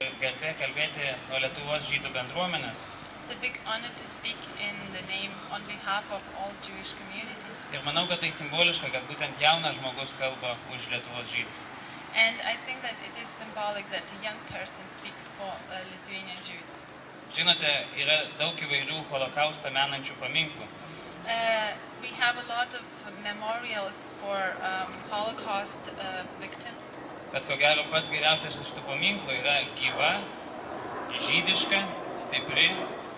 Garbė kalbėti nuo Lietuvos žydų bendruomenės. It's a big honor to speak in the name on behalf of all Jewish community. Ir manau, kad tai simboliška, kad būtent jaunas žmogus kalba už Lietuvos žydus. And I think that it is symbolic that a young person speaks for Lithuanian Jews. Žinote, yra daug įvairių holokaustą menančių paminklų. We have a lot of memorials for Holocaust victims. Bet ko gero pats geriausias iš tų paminklų yra gyva, žydiška, stipri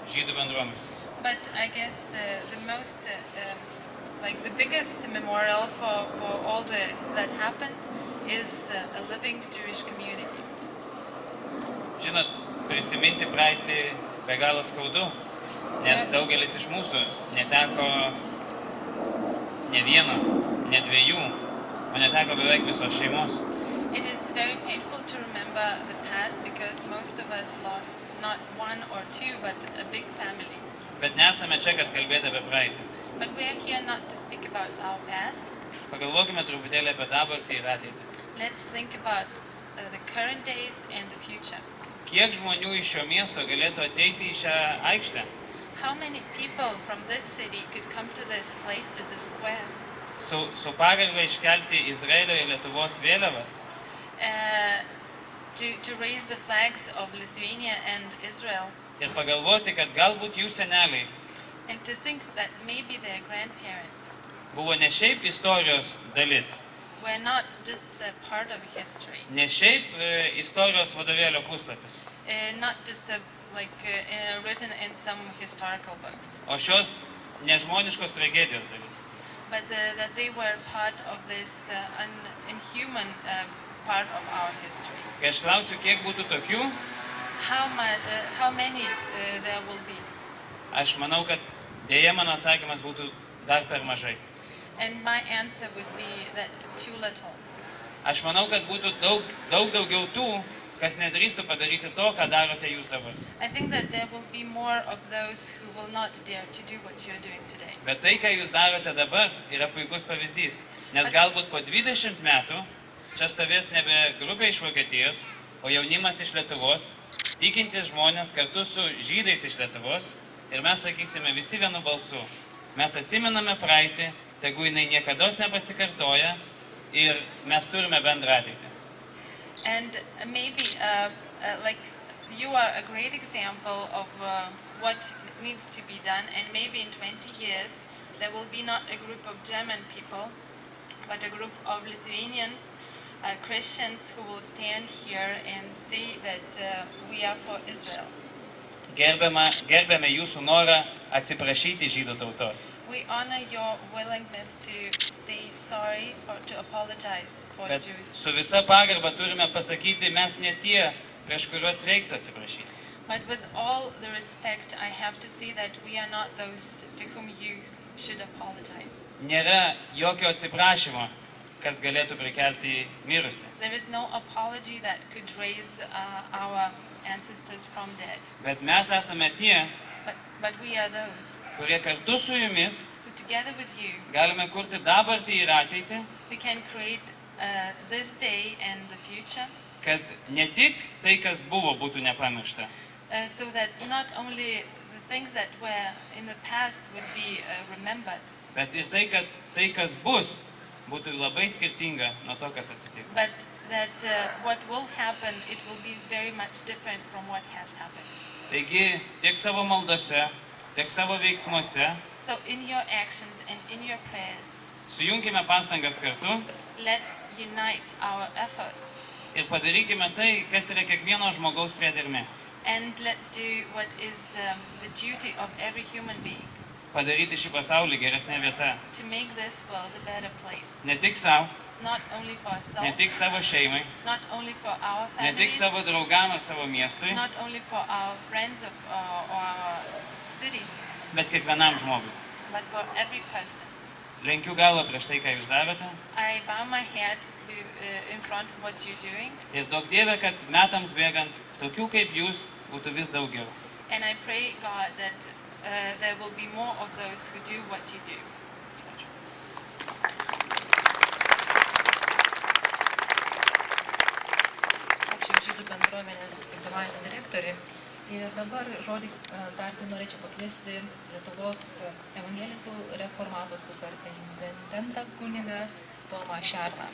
žydų bendruomenė. But I guess the most, like the biggest memorial for all that happened is a living Jewish community. Žinot, prisiminti praeitį be galo skaudu, nes daugelis iš mūsų neteko ne vieno, ne dviejų, o neteko beveik visos šeimos. It is very painful to remember the past because most of us lost not one or two, but a big family. Bet nesame čia, kad kalbėti apie praeitį. But we are here not to speak about our past. Pagalvokime truputėlį apie dabartį ir ateitį. Let's think about the current days and the future. Kiek žmonių iš šio miesto galėtų ateiti į šią aikštę? How many people from this city could come to this place, to this square? Su pagarba iškelti Izraelio ir Lietuvos vėliavas? To raise the flags of Lithuania and Israel. Ir pagalvoti, kad galbūt jų seneliai And to think that maybe their grandparents buvo ne šiaip istorijos dalis, were not just a part of history. ne šiaip istorijos vadovėlio puslapis, Not just written in some historical books, o šios nežmoniškos tragedijos dalis. but that they were part of this inhuman part of our history. Kai aš klausiu, kiek būtų tokių, How many there will be? aš manau, kad dėja mano atsakymas būtų dar per mažai. And my answer would be that too little. Aš manau, kad būtų daug daugiau tų, kas nedrįstų padaryti to, ką darote jūs dabar. I think that there will be more of those who will not dare to do what you're doing today. Bet tai, ką jūs darote dabar, yra puikus pavyzdys. Nes galbūt po 20 metų čia stovės nebe grupė iš Vokietijos, o jaunimas iš Lietuvos, tikintis žmonės kartu su žydais iš Lietuvos, ir mes sakysime visi vienu balsu. Mes atsimename praeitį, tegu jinai niekados nepasikartoja ir mes turime bendrą ateitį. And maybe like you are a great example of what needs to be done, and maybe in 20 years there will be not a group of German people, but a group of Lithuanians, Christians who will stand here and say that we are for Israel. Gerbėme jūsų norą atsiprašyti žydų tautos. We honor your willingness to say sorry, to apologize for Bet Jews. su visa pagarba turime pasakyti, mes ne tie, prieš kuriuos reiktų atsiprašyti. But with all the respect, I have to say that we are not those to whom you should apologize. Nėra jokio atsiprašymo, kas galėtų prikelti mirusį. There is no apology that could raise our ancestors from dead. Bet mes esame tie, But we are those kurie kartu su jumis who together with you, galime kurti dabartį ir ateitį, we can create this day and the future, kad ne tik tai, kas buvo, būtų nepamiršta, so that not only the things that were in the past would be remembered, bet ir tai, kad tai, kas bus, būtų labai skirtinga nuo to, kas atsitiko. but that what will happen, it will be very much different from what has happened. Taigi, tiek savo maldose, tiek savo veiksmuose So in your actions and in your prayers, sujunkime pastangas kartu let's unite our efforts ir padarykime tai, kas yra kiekvieno žmogaus priedermė. and let's do what is the duty of every human being, Padaryti šį pasaulį geresnė vieta. to make this world a better place, Ne tik savo, not only for ne tik ourselves, savo šeimai, not only for our ne tik families, savo draugam ar savo miestui, not only for our friends or our city, bet kiekvienam žmogui. but for every person. Lenkiu galvą prieš tai, ką jūs darote. I bow my head in front of what you're doing, Ir duok Dieve, kad metams bėgant tokių kaip jūs būtų vis daugiau. and I pray, God, that there will be more of those who do what you do. Ačiū žydų bendruomenei. bendruomenės vykdomajam direktoriui. Ir dabar žodį tarti norėčiau pakviesti Lietuvos evangelikų reformatų superintendentą kunigą Tomą Šerną.